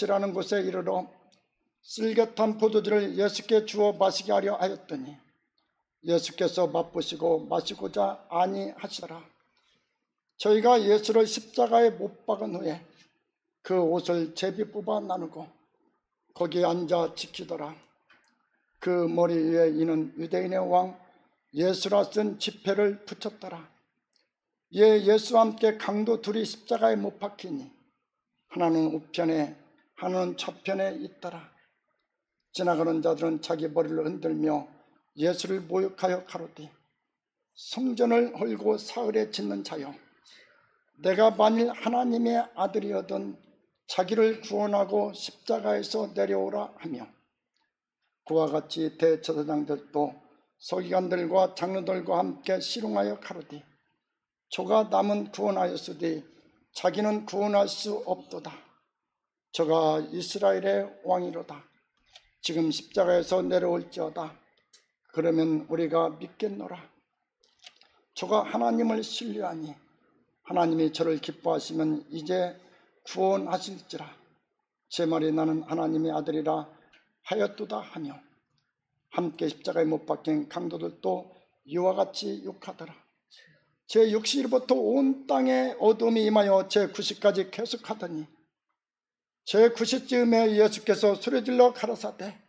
이라는 곳에 이르러 쓸개탄 포도주를 예수께 주어 마시게 하려 하였더니 예수께서 맛보시고 마시고자 아니하시더라. 저희가 예수를 십자가에 못 박은 후에 그 옷을 제비 뽑아 나누고 거기에 앉아 지키더라. 그 머리 위에 이는 유대인의 왕 예수라 쓴 지폐를 붙였더라. 이에 예수와 함께 강도 둘이 십자가에 못 박히니 하나는 우편에 하나는 좌편에 있더라. 지나가는 자들은 자기 머리를 흔들며 예수를 모욕하여 가로되 성전을 헐고 사흘에 짓는 자여, 내가 만일 하나님의 아들이어든 자기를 구원하고 십자가에서 내려오라 하며, 그와 같이 대제사장들도 서기관들과 장로들과 함께 씨름하여 가로되 저가 남은 구원하였으되 자기는 구원할 수 없도다. 저가 이스라엘의 왕이로다. 지금 십자가에서 내려올지어다. 그러면 우리가 믿겠노라. 저가 하나님을 신뢰하니 하나님이 저를 기뻐하시면 이제 구원하실지라. 제 말이 나는 하나님의 아들이라 하였도다 하며 함께 십자가에 못 박힌 강도들도 이와 같이 욕하더라. 제 60일부터 온 땅에 어둠이 임하여 제 90까지 계속하더니 제 90쯤에 예수께서 소리질러 가라사대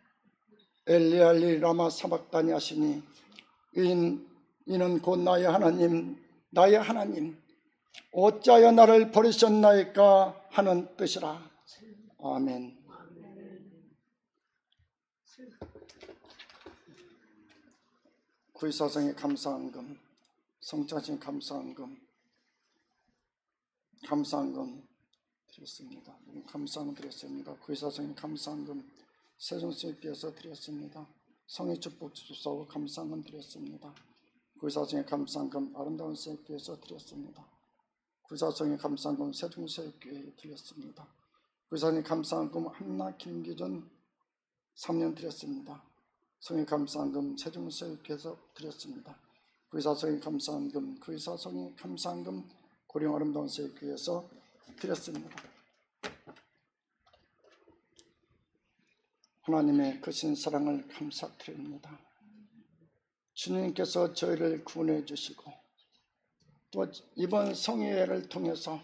엘리 엘리 라마 사박다니 하시니 이는 곧 나의 하나님 어찌하여 나를 버리셨나이까 하는 뜻이라. 아멘. 구이사성의 감사한금, 성찬신 감사한금 드렸습니다. 감사한금 드렸습니다. 구이사성의 감사한금 세종스님께서 드렸습니다. 성의 축복 주소서 감사한금 드렸습니다. 구이사성의 감사한금 아름다운 세교에서 드렸습니다. 구이사성의 감사한금 세종세교회에 드렸습니다. 구이사성의 감사한금 한나 김기준 3년 드렸습니다. 성의 감사한금 세종세교회에서 드렸습니다. 구이사성의 감사한금 고령 아름다운 세교회에서 드렸습니다. 하나님의 크신 사랑을 감사드립니다. 주님께서 저희를 구원해 주시고 또 이번 성회를 통해서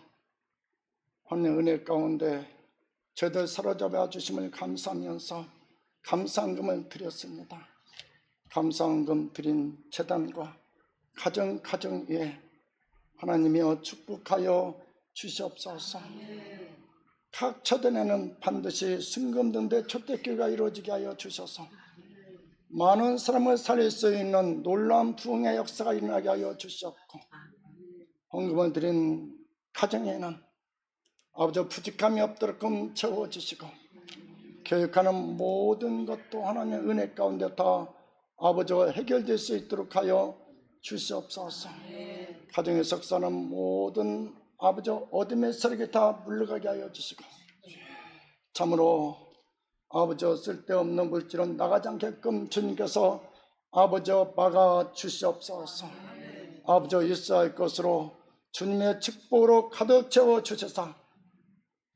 하나님의 은혜 가운데 저희들 사로잡아 주심을 감사하면서 감사한금을 드렸습니다. 감사한금 드린 재단과 가정 위에 하나님이여 축복하여 주시옵소서. 각 처단에는 반드시 승금등대 초대교회가 이루어지게 하여 주셔서 많은 사람을 살릴 수 있는 놀라운 부흥의 역사가 일어나게 하여 주시옵고, 헌금을 드린 가정에는 아버지 부족함이 없도록 채워주시고, 교육하는 모든 것도 하나님의 은혜 가운데 다 아버지와 해결될 수 있도록 하여 주시옵소서. 가정에 속사는 모든 아버지 어둠의 세력이 다 물러가게 하여 주시고, 참으로 아버지 쓸데없는 물질은 나가지 않게끔 주님께서 아버지 막아 주시옵소서. 아버지 있어야 할 것으로 주님의 축복으로 가득 채워 주셔서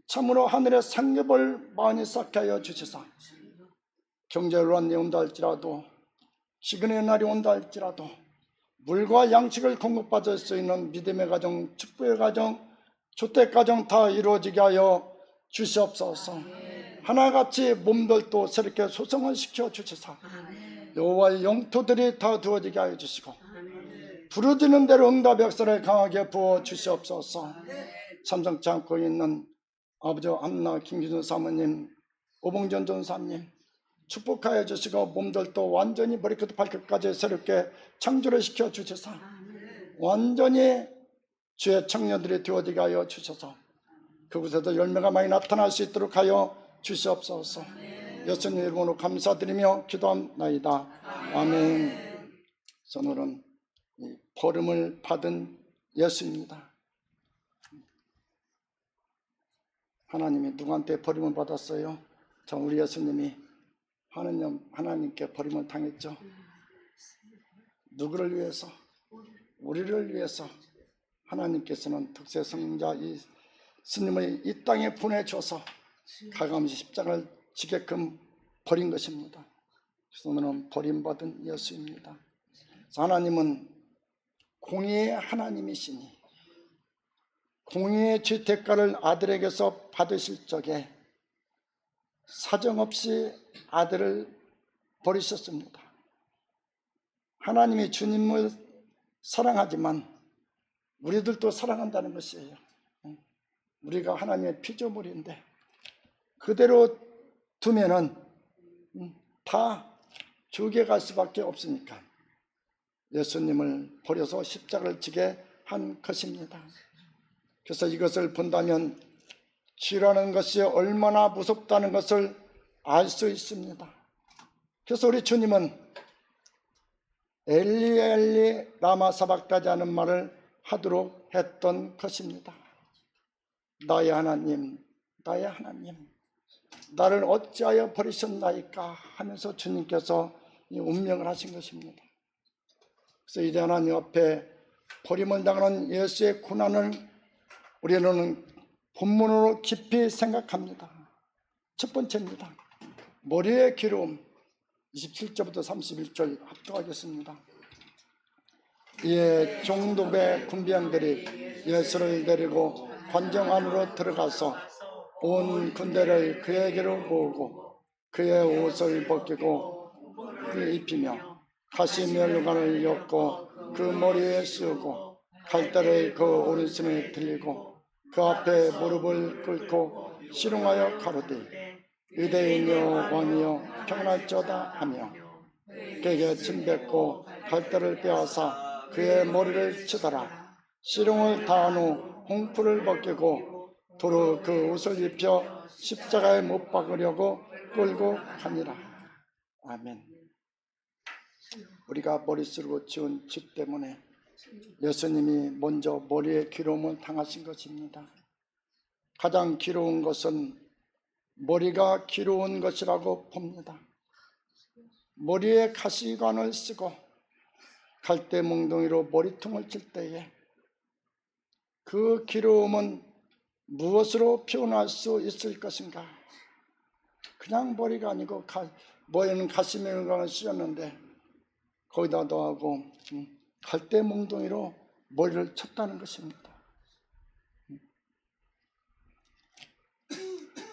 참으로 하늘의 상급을 많이 쌓게 하여 주셔서 경제론이 온다 할지라도 기근의 날이 온다 할지라도 물과 양식을 공급받을 수 있는 믿음의 가정, 축복의 가정, 주택 가정 다 이루어지게 하여 주시옵소서. 하나같이 몸들도 새롭게 소성을 시켜 주셔서 여호와의 영토들이 다 두어지게 하여 주시고 부르짖는 대로 응답의 역사를 강하게 부어 주시옵소서. 참석치 않고 있는 아버지 안나 김기준 사모님, 오봉전 전사님 축복하여 주시고 몸들도 완전히 머리끝부터 발끝까지 새롭게 창조를 시켜 주셔서 완전히 주의 청년들이 되어지게 하여 주셔서 그곳에도 열매가 많이 나타날 수 있도록 하여 주시옵소서. 예수님 이름으로 감사드리며 기도합나이다. 아멘. 오늘은 버림을 받은 예수입니다. 하나님이 누구한테 버림을 받았어요? 참 우리 예수님이 하나님께 버림을 당했죠. 누구를 위해서? 우리를 위해서 하나님께서는 특세 성자 이 스님을 이 땅에 보내줘서 가감없이 십자가를 지게끔 버린 것입니다. 그래서 오늘은 버림받은 예수입니다. 하나님은 공의의 하나님이시니 공의의 죄 대가를 아들에게서 받으실 적에 사정없이 아들을 버리셨습니다. 하나님이 주님을 사랑하지만 우리들도 사랑한다는 것이에요. 우리가 하나님의 피조물인데 그대로 두면은 다 죽게 갈 수밖에 없으니까 예수님을 버려서 십자가를 지게 한 것입니다. 그래서 이것을 본다면 죄라는 것이 얼마나 무섭다는 것을 알 수 있습니다. 그래서 우리 주님은 엘리 엘리 라마 사박다니 하는 말을 하도록 했던 것입니다. 나의 하나님, 나의 하나님, 나를 어찌하여 버리셨나이까 하면서 주님께서 이 운명을 하신 것입니다. 그래서 이제 하나님 앞에 버림을 당하는 예수의 고난을 우리는 본문으로 깊이 생각합니다. 첫 번째입니다. 머리의 기름, 27절부터 31절 합독하겠습니다. 이에 종독의 군병들이 예수를 데리고 관정 안으로 들어가서 온 군대를 그에게로 모으고 그의 옷을 벗기고 그를 입히며 가시면류관을 엮고 그 머리에 씌우고 갈대를 그 오른손에 들리고 그 앞에 무릎을 꿇고 씨름하여 가로되 유대인이여 왕이여 평안할지어다 하며 그에게 침 뱉고 갈대를 빼앗아 그의 머리를 치더라. 씨름을 다한 후 홍풀을 벗기고 도로 그 옷을 입혀 십자가에 못 박으려고 끌고 가니라. 아멘. 우리가 머리 쓰고 지은 죄 때문에 예수님이 먼저 머리에 기름을 당하신 것입니다. 가장 기로운 것은 머리가 기로운 것이라고 봅니다. 머리에 가시관을 쓰고 갈대 몽둥이로 머리통을 칠 때에 그 기로움은 무엇으로 표현할 수 있을 것인가? 그냥 머리가 아니고 머리는 가시면을 씌웠는데 거기다 더하고 갈대 몽둥이로 머리를 쳤다는 것입니다.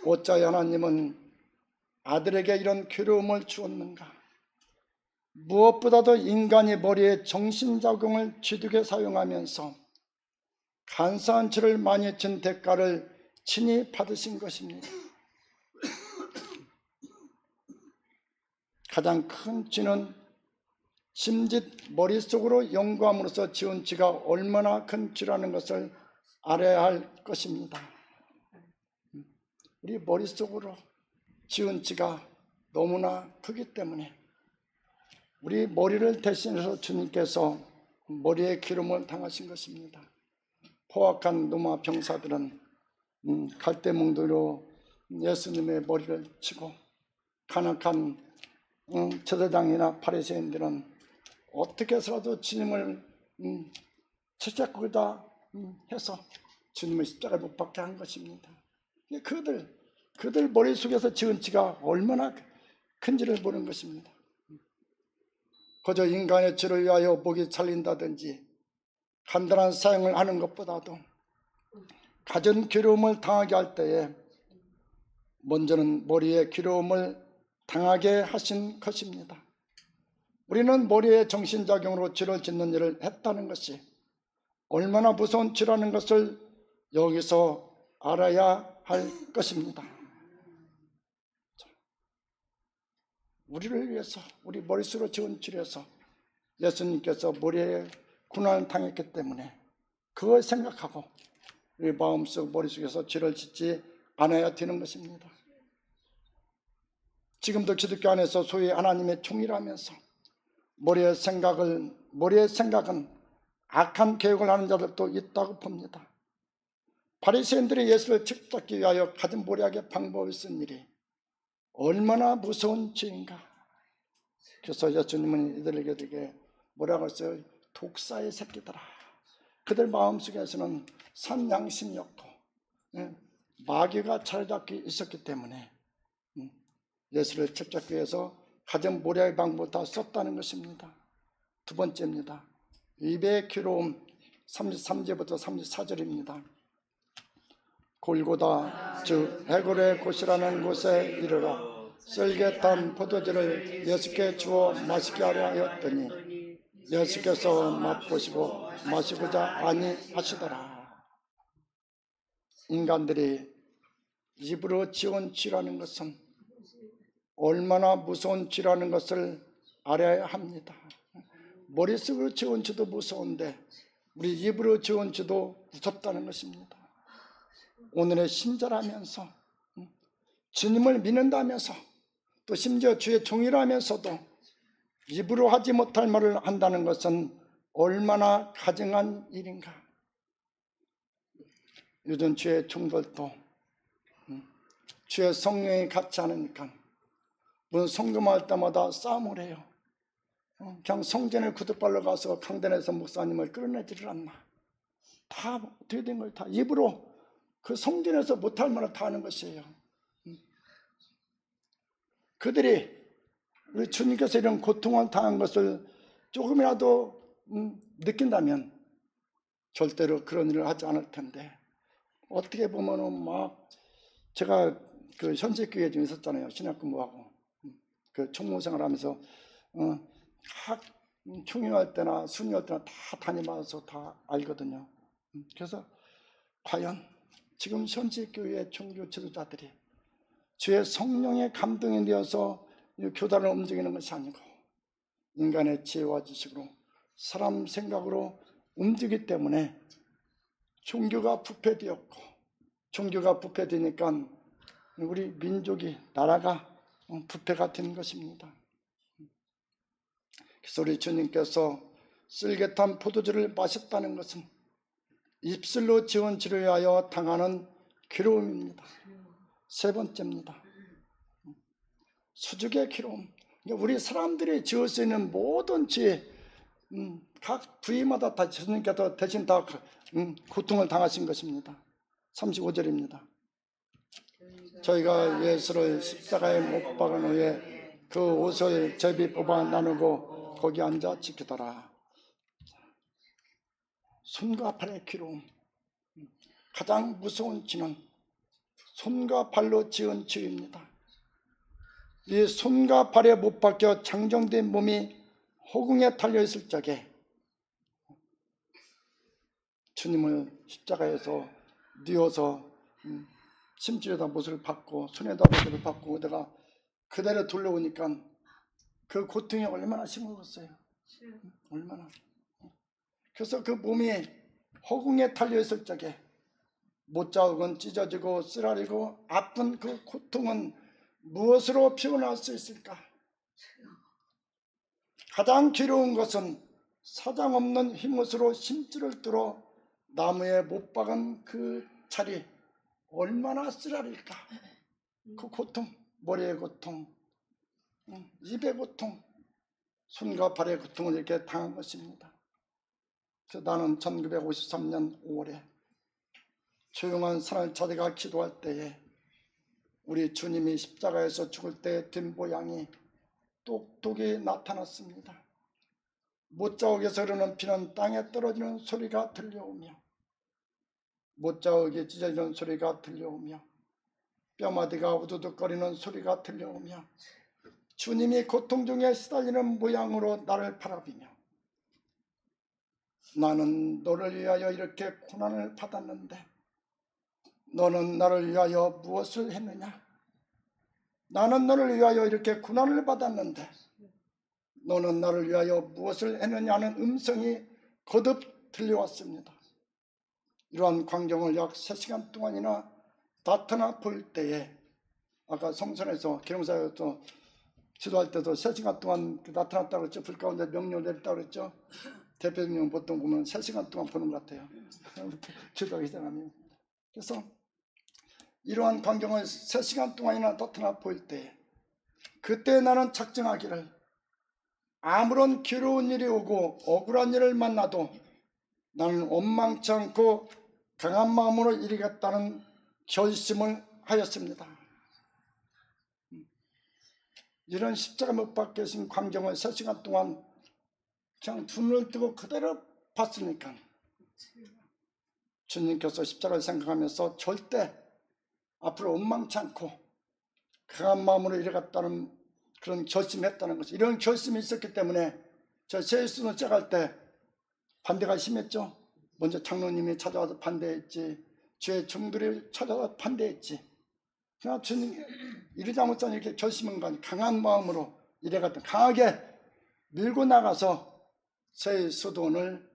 어찌하여 하나님은 아들에게 이런 괴로움을 주었는가? 무엇보다도 인간이 머리에 정신작용을 쥐두게 사용하면서 간사한 죄를 많이 진 대가를 친히 받으신 것입니다. 가장 큰 죄는 심짓 머릿속으로 연구함으로써 지은 죄가 얼마나 큰 죄라는 것을 알아야 할 것입니다. 우리 머릿속으로 지은 죄가 너무나 크기 때문에 우리 머리를 대신해서 주님께서 머리에 기름을 당하신 것입니다. 포악한 로마 병사들은 갈대 몽둥이로 예수님의 머리를 치고 간악한 제사장이나 바리새인들은 어떻게 해서라도 주님을 채찍거리다 해서 주님을 십자가에 못 박게 한 것입니다. 그들 머릿속에서 지은 죄가 얼마나 큰지를 모르는 것입니다. 그저 인간의 죄를 위하여 목이 잘린다든지 간단한 사용을 하는 것보다도 가진 괴로움을 당하게 할 때에 먼저는 머리에 괴로움을 당하게 하신 것입니다. 우리는 머리에 정신작용으로 죄를 짓는 일을 했다는 것이 얼마나 무서운 죄라는 것을 여기서 알아야 할 것입니다. 우리를 위해서 우리 머릿속으로 지은 죄에서 예수님께서 머리에 고난을 당했기 때문에 그걸 생각하고 우리 마음속 머릿속에서 죄를 짓지 않아야 되는 것입니다. 지금도 기독교 안에서 소위 하나님의 총이라면서 머리의 생각은 악한 계획을 하는 자들도 있다고 봅니다. 바리새인들이 예수를 책잡기 위하여 가진 모략의 방법을 쓴 일이 얼마나 무서운 죄인가. 그래서 예수님은 이들에게 뭐라고 했어요? 독사의 새끼들아. 그들 마음속에서는 산 양심이 없고 마귀가 차려잡고 있었기 때문에 예수를 첩잡기 위해서 가진 모략의 방법을 다 썼다는 것입니다. 두 번째입니다. 입의 괴로움 33절부터 34절입니다. 골고다 즉 해골의 곳이라는 곳에 이르러 썰get한 포도주를 예수께 주어 마시게 하려 하였더니 예수께서 맛보시고 마시고자 아니하시더라. 인간들이 입으로 지은 죄라는 것은 얼마나 무서운 죄라는 것을 알아야 합니다. 머릿속으로 지은 죄도 무서운데 우리 입으로 지은 죄도 무섭다는 것입니다. 오늘의 신자라면서 주님을 믿는다면서 또 심지어 주의 종이라면서도 입으로 하지 못할 말을 한다는 것은 얼마나 가증한 일인가. 요즘 주의 종들도 주의 성령이 같지 않으니까 무슨 성금할 때마다 싸움을 해요. 그냥 성전에 구두발로 가서 강단에서 목사님을 끌어내지를 않나. 다 어떻게 된 걸 다 입으로 그 성전에서 못할 말을 다 하는 것이에요. 그들이 우리 주님께서 이런 고통을 당한 것을 조금이라도 느낀다면 절대로 그런 일을 하지 않을 텐데, 어떻게 보면은 막 제가 그 현직교회 좀 있었잖아요. 신학 공부하고 그 총무생활 하면서 각 총회할 때나 순회할 때나 다 다녀봐서 다 알거든요. 그래서 과연 지금 현직교회 종교 지도자들이 주의 성령의 감동이 되어서 교단을 움직이는 것이 아니고 인간의 지혜와 지식으로 사람 생각으로 움직이기 때문에 종교가 부패되었고, 종교가 부패되니까 우리 민족이, 나라가 부패가 된 것입니다. 그래서 우리 주님께서 쓸개탄 포도주를 마셨다는 것은 입술로 지은 죄를 위하여 당하는 괴로움입니다. 세 번째입니다. 수죽의 괴로움. 우리 사람들이 지을 수 있는 모든 죄, 각 부위마다 다 주님께서 대신 다 고통을 당하신 것입니다. 35절입니다. 저희가 예수를 십자가에 못 박은 후에 그 옷을 제비 뽑아 나누고 거기 앉아 지키더라. 손과 발의 괴로움. 가장 무서운 죄는 손과 발로 지은 죄입니다. 이 손과 발에 못 박혀 장정된 몸이 허공에 달려있을 적에 주님을 십자가에서 뉘어서 심지에다 못을 박고 손에다 못을 박고 내가 그대로 돌려오니까 그 고통이 얼마나 심하겠어요. 얼마나. 그래서 그 몸이 허공에 달려있을 적에 못자국은 찢어지고 쓰라리고 아픈 그 고통은 무엇으로 표현할 수 있을까? 가장 괴로운 것은 사장없는 휘못으로 심줄을 뚫어 나무에 못 박은 그 자리, 얼마나 쓰라릴까? 그 고통, 머리의 고통, 입의 고통, 손과 발의 고통을 이렇게 당한 것입니다. 그래서 나는 1953년 5월에 조용한 산을 찾아가 기도할 때에 우리 주님이 십자가에서 죽을 때 된 모양이 똑똑히 나타났습니다. 못자국에서 흐르는 피는 땅에 떨어지는 소리가 들려오며 못자국이 찢어지는 소리가 들려오며 뼈마디가 우두둑거리는 소리가 들려오며 주님이 고통 중에 시달리는 모양으로 나를 바라비며 나는 너를 위하여 이렇게 고난을 받았는데 너는 나를 위하여 무엇을 했느냐? 나는 너를 위하여 이렇게 고난을 받았는데 너는 나를 위하여 무엇을 했느냐는 음성이 거듭 들려왔습니다. 이러한 광경을 약 3시간 동안이나 나타나 볼 때에 아까 성전에서 기름사에서 지도할 때도 3시간 동안 나타났다고 그랬죠. 불 가운데 명령 내렸다고 그랬죠. 대표님 보통 보면 3시간 동안 보는 것 같아요. 기도하기 시작하면. 그래서 이러한 광경을 3시간 동안이나 나타나 보일 때 그때 나는 작정하기를 아무런 괴로운 일이 오고 억울한 일을 만나도 나는 원망치 않고 강한 마음으로 이기겠다는 결심을 하였습니다. 이런 십자가 못 박히신 광경을 3시간 동안 그냥 두 눈을 뜨고 그대로 봤으니까 주님께서 십자가를 생각하면서 절대 앞으로 원망치 않고 강한 마음으로 이래갔다는 그런 결심했다는 것이, 이런 결심이 있었기 때문에 저 세수는 시작할 때 반대가 심했죠. 먼저 장로님이 찾아와서 반대했지, 주의 종들이 찾아와서 반대했지. 그냥 주님 이러자 못한 이렇게 결심한 건 강한 마음으로 이래갔다, 강하게 밀고 나가서 새 수도원을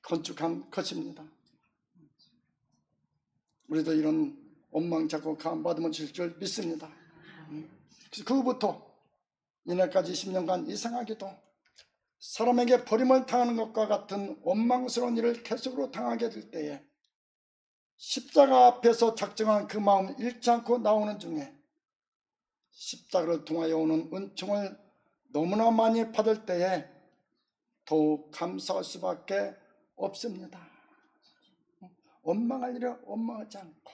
건축한 것입니다. 우리도 이런 원망자고 감받으면 줄 믿습니다. 그래서 그부터 이날까지 10년간 이상하게도 사람에게 버림을 당하는 것과 같은 원망스러운 일을 계속으로 당하게 될 때에 십자가 앞에서 작정한 그 마음 잃지 않고 나오는 중에 십자가를 통하여 오는 은총을 너무나 많이 받을 때에 더욱 감사할 수밖에 없습니다. 원망할 일은 원망하지 않고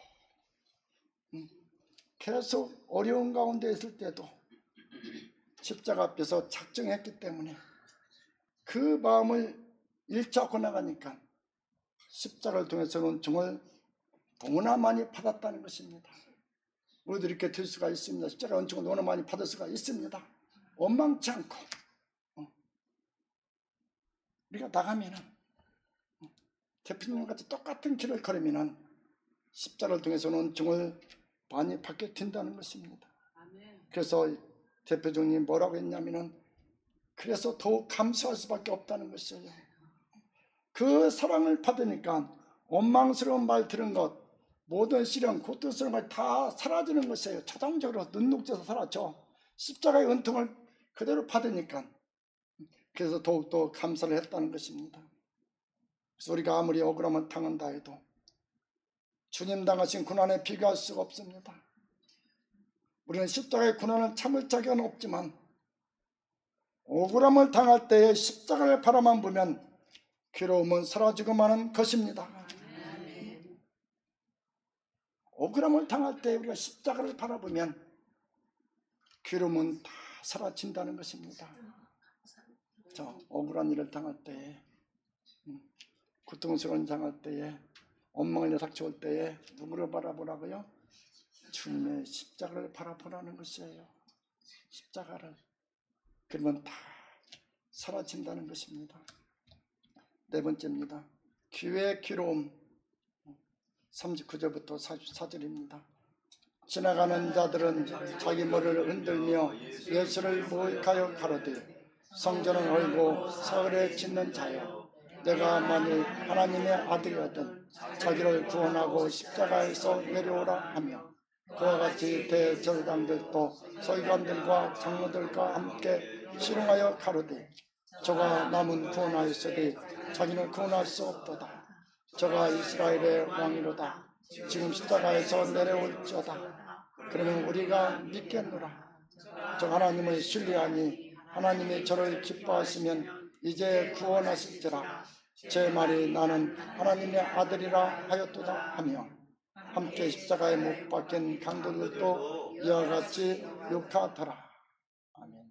계속 어려운 가운데 있을 때도 십자가 앞에서 작정했기 때문에 그 마음을 잃지 않고 나가니까 십자가를 통해서는 은총을 너무나 많이 받았다는 것입니다. 우리도 이렇게 될 수가 있습니다. 십자가 은총을 너무나 많이 받을 수가 있습니다. 원망치 않고 우리가 나가면은 대표님과 같이 똑같은 길을 걸으면은 십자가를 통해서는 은총을 많이 받게 된다는 것입니다. 그래서 대표님이 뭐라고 했냐면은 그래서 더욱 감사할 수밖에 없다는 것이에요. 그 사랑을 받으니까 원망스러운 말 들은 것, 모든 시련, 고통스러운 말 다 사라지는 것이에요. 자동적으로 눈녹여서 사라져. 십자가의 은총을 그대로 받으니까. 그래서 더욱더 감사를 했다는 것입니다. 그래서 우리가 아무리 억울함을 당한다 해도 주님 당하신 고난에 비교할 수가 없습니다. 우리는 십자가의 고난을 참을 자격은 없지만 억울함을 당할 때에 십자가를 바라만 보면 괴로움은 사라지고 마는 것입니다. 억울함을 당할 때 우리가 십자가를 바라보면 괴로움은 다 사라진다는 것입니다. 저 억울한 일을 당할 때에, 고통스러운 당할 때에, 원망을 닥쳐올 때에 누구를 바라보라고요? 주님의 십자가를 바라보라는 것이에요. 십자가를. 그러면 다 사라진다는 것입니다. 네 번째입니다. 귀의 괴로움. 39절부터 44절입니다. 지나가는 자들은 자기 머리를 흔들며 예수를 모욕하여 가로되 성전을 헐고 사흘에 짓는 자여, 내가 만일 하나님의 아들이었든 자기를 구원하고 십자가에서 내려오라 하며, 그와 같이 대제사장들도 서기관들과 장로들과 함께 실응하여 가로되 저가 남은 구원하였으되 자기는 구원할 수 없도다. 저가 이스라엘의 왕이로다. 지금 십자가에서 내려올지어다. 그러면 우리가 믿겠노라. 저 하나님을 신뢰하니 하나님이 저를 기뻐하시면 이제 구원하실지라. 제 말이 나는 하나님의 아들이라 하였도다 하며, 함께 십자가에 못 박힌 강도들도 이와 같이 욕하더라. 아멘.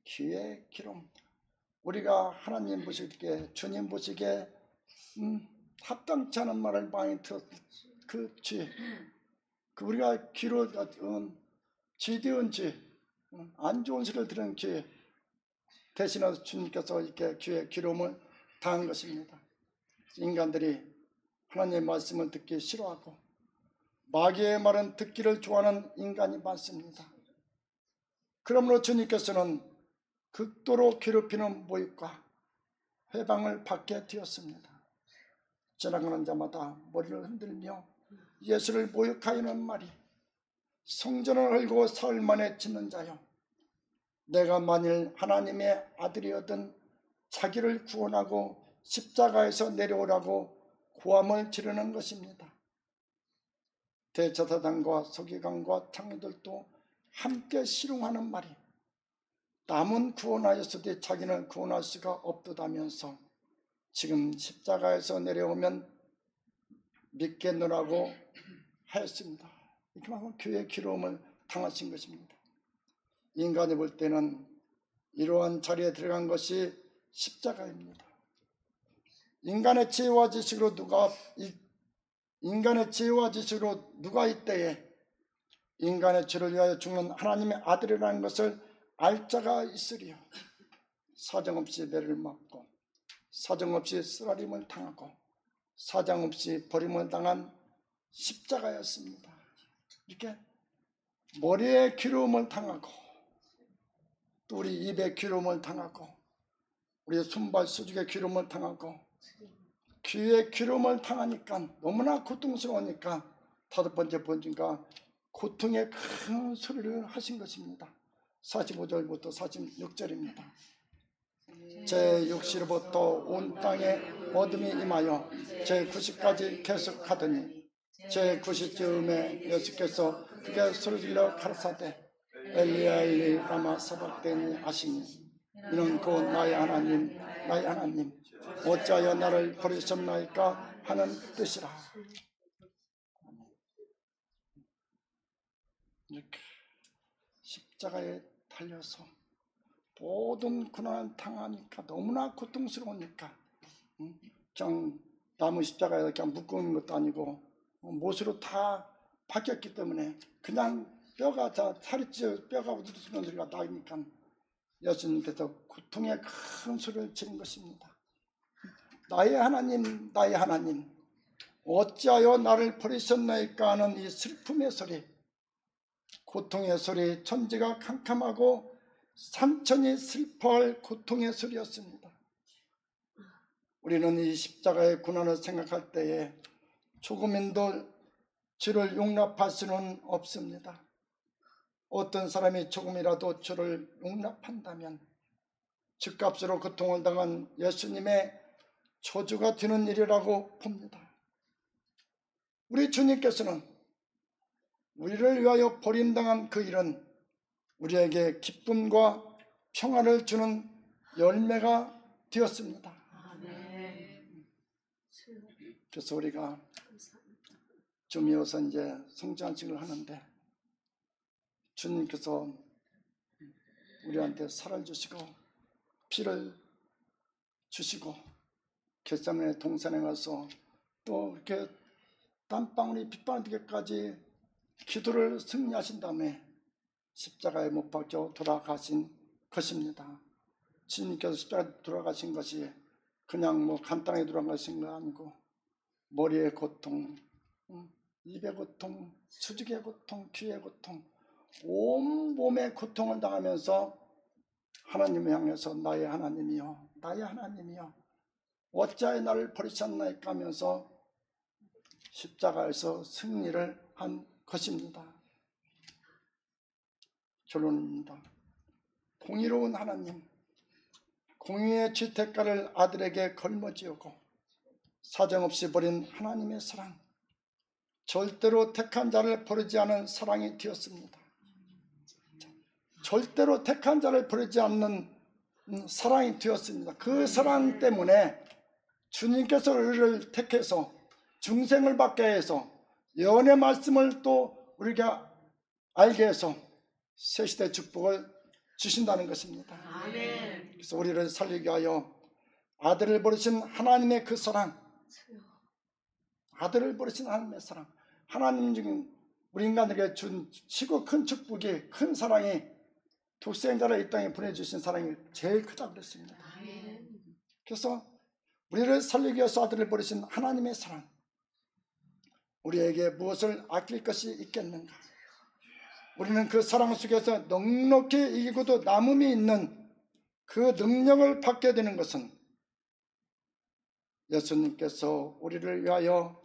귀의 기름. 우리가 하나님 보시기에, 주님 보시기에 합당치 않은 말을 많이 들었, 그 죄, 그 우리가 귀로 지대은 죄, 안 좋은 소리를 들은 죄 대신해서 주님께서 이렇게 귀의 기름을 당한 것입니다. 인간들이 하나님의 말씀을 듣기 싫어하고 마귀의 말은 듣기를 좋아하는 인간이 많습니다. 그러므로 주님께서는 극도로 괴롭히는 모욕과 회방을 받게 되었습니다. 지나가는 자마다 머리를 흔들며 예수를 모욕하여는 말이, 성전을 헐고 사흘 만에 짓는 자여, 내가 만일 하나님의 아들이었든 자기를 구원하고 십자가에서 내려오라고 고함을 지르는 것입니다. 대제사장과 서기관과 장로들도 함께 실응하는 말이, 남은 구원하였으되 자기는 구원할 수가 없도다면서 지금 십자가에서 내려오면 믿겠노라고 하였습니다. 그만큼 교회의 기로움을 당하신 것입니다. 인간이 볼 때는 이러한 자리에 들어간 것이 십자가입니다. 인간의 지혜와 지식으로 누가 이때에 인간의 죄를 위하여 죽는 하나님의 아들이라는 것을 알 자가 있으리요. 사정없이 매를 맞고 사정없이 쓰라림을 당하고 사정없이 버림을 당한 십자가였습니다. 이렇게 머리에 기름을 당하고 또 우리 입에 기름을 당하고 우리 손발 수직에 기름을 당하고 귀에 기름을 당하니까 너무나 고통스러우니까 다섯 번째 번째가 고통의 큰 소리를 하신 것입니다. 45절부터 46절입니다. 제 육시로부터 온 땅에 어둠이 임하여 제 90까지 계속하더니 제 90쯤에 예수께서 크게 소리질러 가라사대 엘리야 엘리 라마 사박다니 하시니 이는 곧 나의 하나님 나의 하나님 어찌하여 나를 버리셨나이까 하는 뜻이라. 이렇게 십자가에 달려서 모든 고난을 당하니까 너무나 고통스러우니까 그냥 나무 십자가에 그냥 묶은 것도 아니고 못으로 다 박혔기 때문에 그냥 뼈가 살이 찢어 뼈가 우두두는 소리가 나니까 예수님께서 고통의 큰 소리를 지른 것입니다. 나의 하나님 나의 하나님 어찌하여 나를 버리셨나이까 하는 이 슬픔의 소리, 고통의 소리, 천지가 캄캄하고 삼천이 슬퍼할 고통의 소리였습니다. 우리는 이 십자가의 고난을 생각할 때에 조금인도 주를 용납할 수는 없습니다. 어떤 사람이 조금이라도 주를 용납한다면 죗값으로 고통을 당한 예수님의 저주가 되는 일이라고 봅니다. 우리 주님께서는 우리를 위하여 버림당한 그 일은 우리에게 기쁨과 평안을 주는 열매가 되었습니다. 그래서 우리가 좀 이어서 이제 성찬식을 하는데 주님께서 우리한테 살을 주시고 피를 주시고 겟세마네 동산에 가서 또 이렇게 땀방울이 빗방울 되기까지 기도를 승리하신 다음에 십자가에 못 박혀 돌아가신 것입니다. 주님께서 십자가에 돌아가신 것이 그냥 뭐 간단하게 돌아가신 거 아니고 머리의 고통, 입의 고통, 수직의 고통, 귀의 고통, 온 몸의 고통을 당하면서 하나님을 향해서 나의 하나님이여 나의 하나님이여 어찌하여 나를 버리셨나이까 하면서 십자가에서 승리를 한 것입니다. 결론입니다. 공의로운 하나님, 공의의 죄대가를 아들에게 걸머지우고 사정없이 버린 하나님의 사랑, 절대로 택한 자를 버리지 않은 사랑이 되었습니다. 절대로 택한 자를 버리지 않는 사랑이 되었습니다. 그 사랑 때문에 주님께서 우리를 택해서 중생을 받게 해서 예언의 말씀을 또 우리가 알게 해서 새시대 축복을 주신다는 것입니다. 아멘. 그래서 우리를 살리게 하여 아들을 버리신 하나님의 그 사랑, 아들을 버리신 하나님의 사랑, 하나님 중에 우리 인간에게 준 시고 큰 축복이 큰 사랑이 독생자를 이 땅에 보내주신 사랑이 제일 크다고 그랬습니다. 아멘. 그래서 우리를 살리기 위해서 아들을 버리신 하나님의 사랑, 우리에게 무엇을 아낄 것이 있겠는가? 우리는 그 사랑 속에서 넉넉히 이기고도 남음이 있는 그 능력을 받게 되는 것은 예수님께서 우리를 위하여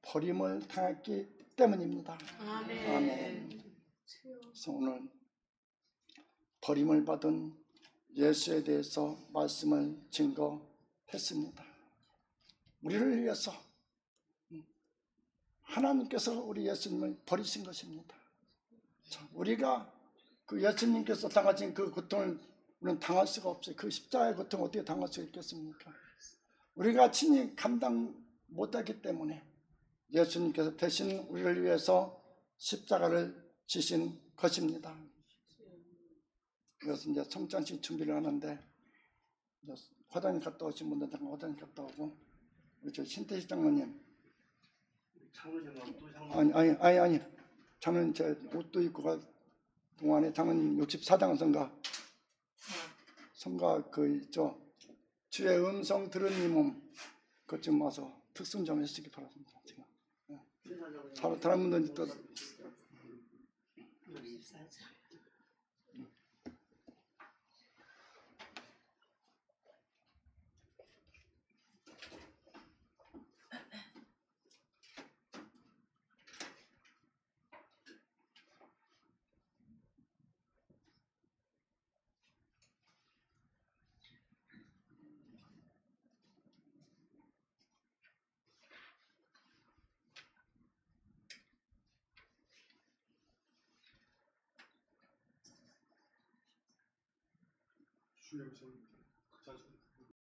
버림을 당했기 때문입니다. 아멘. 아멘. 그래서 오늘 버림을 받은 예수에 대해서 말씀을 증거했습니다. 우리를 위해서 하나님께서 우리 예수님을 버리신 것입니다. 자, 우리가 그 예수님께서 당하신 그 고통을 우리는 당할 수가 없어요. 그 십자가의 고통을 어떻게 당할 수 있겠습니까? 우리가 친히 감당 못하기 때문에 예수님께서 대신 우리를 위해서 십자가를 지신 것입니다. 그래서 이제 성찬식 준비를 하는데 화장실 갔다 오신 분들 잠깐 화장실 갔다 오고 우리 저 신태식 장로님 아니 장로님 제 옷도 입고 가 동안에 장로님 64장 성가 그 주의 음성 들은 이 몸 그것 좀 와서 특순 좀 해주시기 바랍니다. 제가 다른 분들 또 주의 음성 자주